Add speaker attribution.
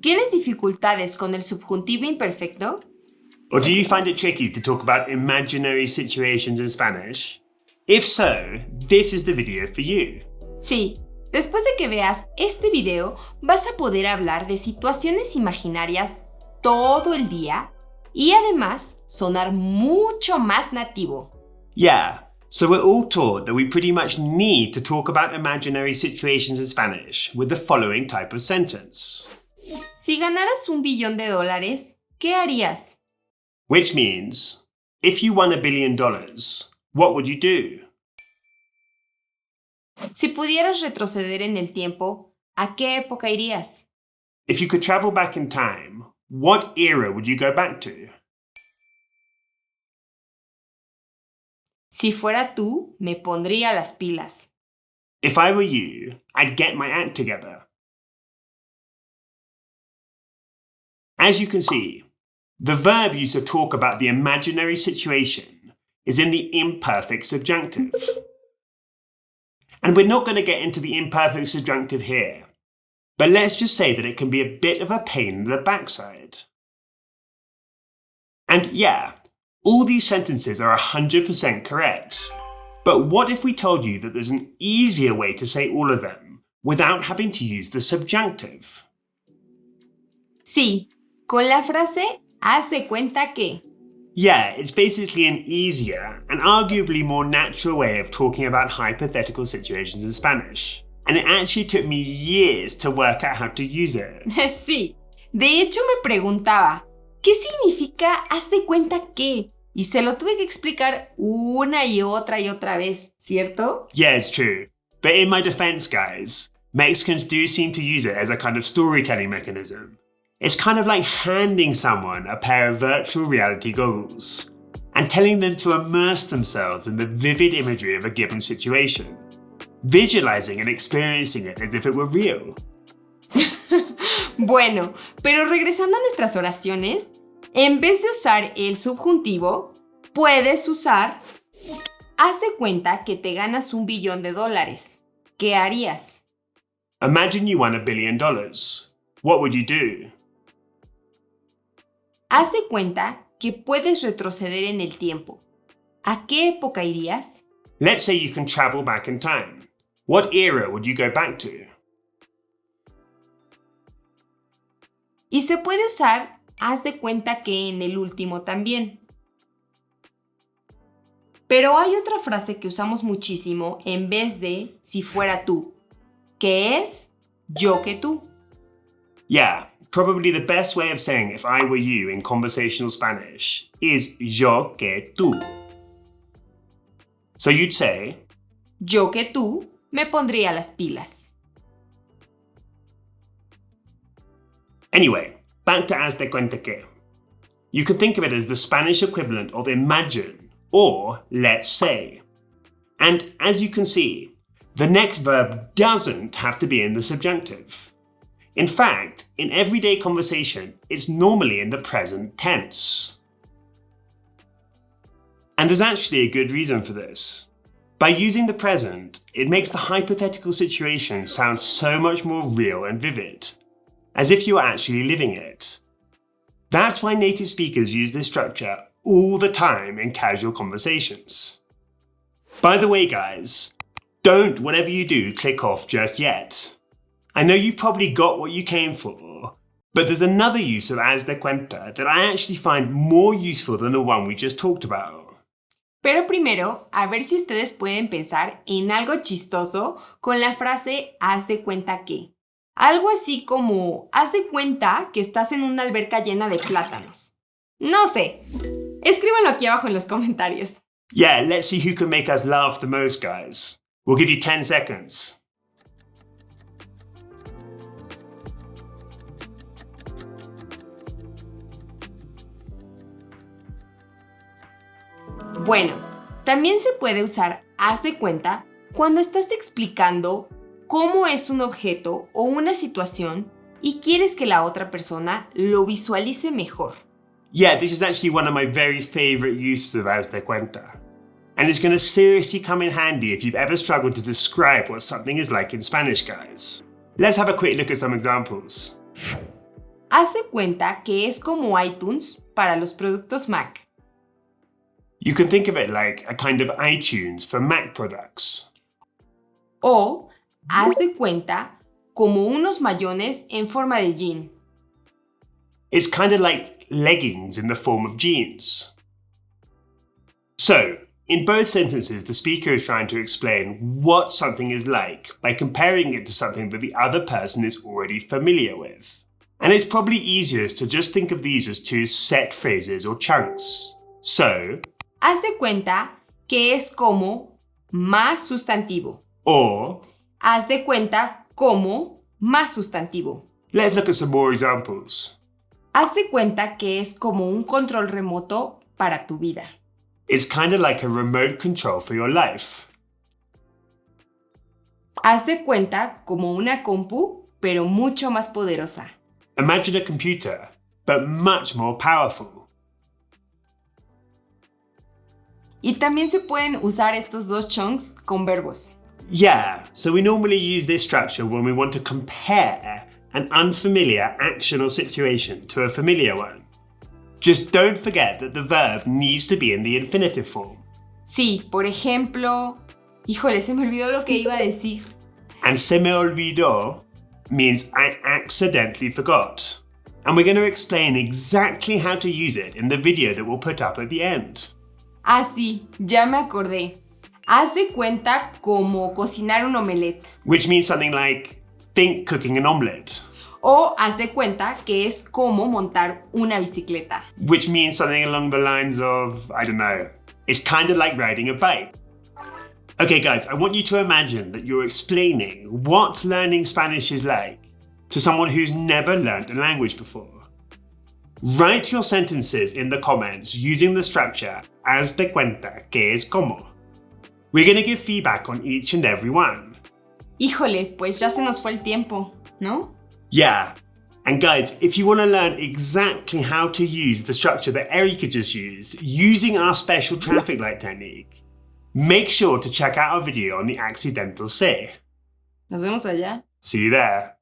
Speaker 1: ¿Tienes dificultades con el subjuntivo imperfecto?
Speaker 2: Or do you find it tricky to talk about imaginary situations in Spanish? If so, this is the video for you.
Speaker 1: Sí, después de que veas este video, vas a poder hablar de situaciones imaginarias todo el día y además sonar mucho más nativo.
Speaker 2: Yeah, so we're all taught that we pretty much need to talk about imaginary situations in Spanish with the following type of sentence.
Speaker 1: Si ganaras $1 billón, ¿qué harías?
Speaker 2: Which means, if you won $1 billion, what would you do?
Speaker 1: Si pudieras retroceder en el tiempo, ¿a qué época irías?
Speaker 2: If you could travel back in time, what era would you go back to?
Speaker 1: Si fuera tú, me pondría las pilas.
Speaker 2: If I were you, I'd get my act together. As you can see, the verb used to talk about the imaginary situation is in the imperfect subjunctive. And we're not going to get into the imperfect subjunctive here, but let's just say that it can be a bit of a pain in the backside. And yeah, all these sentences are 100% correct. But what if we told you that there's an easier way to say all of them without having to use the subjunctive?
Speaker 1: Sí, con la frase, haz de cuenta que.
Speaker 2: Yeah, it's basically an easier and arguably more natural way of talking about hypothetical situations in Spanish. And it actually took me years to work out how to use it.
Speaker 1: Sí, de hecho me preguntaba, ¿qué significa haz de cuenta que? Y se lo tuve que explicar una y otra vez, ¿cierto?
Speaker 2: Yeah, it's true. But in my defense, guys, Mexicans do seem to use it as a kind of storytelling mechanism. It's kind of like handing someone a pair of virtual reality goggles and telling them to immerse themselves in the vivid imagery of a given situation, visualizing and experiencing it as if it were real.
Speaker 1: Bueno, pero regresando a nuestras oraciones, en vez de usar el subjuntivo, puedes usar haz de cuenta que te ganas $1 billón. ¿Qué harías?
Speaker 2: Imagine you won $1 billion. What would you do?
Speaker 1: Haz de cuenta que puedes retroceder en el tiempo. ¿A qué época irías?
Speaker 2: Let's say you can travel back in time. What era would you go back to?
Speaker 1: Y se puede usar haz de cuenta que en el último también. Pero hay otra frase que usamos muchísimo en vez de si fuera tú, que es yo que tú.
Speaker 2: Yeah, probably the best way of saying if I were you in conversational Spanish is yo que tú. So you'd say,
Speaker 1: yo que tú me pondría las pilas.
Speaker 2: Anyway, back to haz de cuenta que. You could think of it as the Spanish equivalent of imagine or let's say. And as you can see, the next verb doesn't have to be in the subjunctive. In fact, in everyday conversation, it's normally in the present tense. And there's actually a good reason for this. By using the present, it makes the hypothetical situation sound so much more real and vivid, as if you were actually living it. That's why native speakers use this structure all the time in casual conversations. By the way, guys, don't, whatever you do, click off just yet. I know you've probably got what you came for, but there's another use of haz de cuenta that I actually find more useful than the one we just talked about.
Speaker 1: Pero primero, a ver si ustedes pueden pensar en algo chistoso con la frase haz de cuenta que. Algo así como, haz de cuenta que estás en una alberca llena de plátanos. No sé. Escríbanlo aquí abajo en los comentarios.
Speaker 2: Yeah, let's see who can make us laugh the most, guys. We'll give you 10 seconds.
Speaker 1: Bueno, también se puede usar haz de cuenta cuando estás explicando cómo es un objeto o una situación y quieres que la otra persona lo visualice mejor.
Speaker 2: Yeah, this is actually one of my very favorite uses of haz de cuenta. And it's going to seriously come in handy if you've ever struggled to describe what something is like in Spanish, guys. Let's have a quick look at some examples.
Speaker 1: Haz de cuenta que es como iTunes para los productos Mac.
Speaker 2: You can think of it like a kind of iTunes for Mac products.
Speaker 1: O haz de cuenta como unos mayones en forma de jean.
Speaker 2: It's kind of like leggings in the form of jeans. So, in both sentences, the speaker is trying to explain what something is like by comparing it to something that the other person is already familiar with. And it's probably easiest to just think of these as two set phrases or chunks. So,
Speaker 1: Haz de cuenta que es como más sustantivo.
Speaker 2: or,
Speaker 1: Haz de cuenta como más sustantivo.
Speaker 2: let's look at some more examples.
Speaker 1: Haz de cuenta que es como un control remoto para tu vida.
Speaker 2: It's kind of like a remote control for your life.
Speaker 1: Haz de cuenta como una compu, pero mucho más poderosa.
Speaker 2: Imagine a computer, but much more powerful.
Speaker 1: Y también se pueden usar estos dos chunks con verbos.
Speaker 2: Yeah, so we normally use this structure when we want to compare an unfamiliar action or situation to a familiar one. Just don't forget that the verb needs to be in the infinitive form.
Speaker 1: Sí, por ejemplo... Híjole, se me olvidó lo que iba a decir.
Speaker 2: And se me olvidó means I accidentally forgot. And we're going to explain exactly how to use it in the video that we'll put up at the end.
Speaker 1: Ah, sí, ya me acordé. Haz de cuenta como cocinar un omelette.
Speaker 2: Which means something like, think cooking an omelette.
Speaker 1: O haz de cuenta que es como montar una bicicleta.
Speaker 2: Which means something along the lines of, I don't know, it's kind of like riding a bike. Okay guys, I want you to imagine that you're explaining what learning Spanish is like to someone who's never learned a language before. Write your sentences in the comments using the structure haz de cuenta que es como. We're going to give feedback on each and every one.
Speaker 1: Híjole, pues ya se nos fue el tiempo, ¿no?
Speaker 2: Yeah. And guys, if you want to learn exactly how to use the structure that Erica just used using our special traffic light technique, make sure to check out our video on the accidental say.
Speaker 1: Nos vemos allá.
Speaker 2: See you there.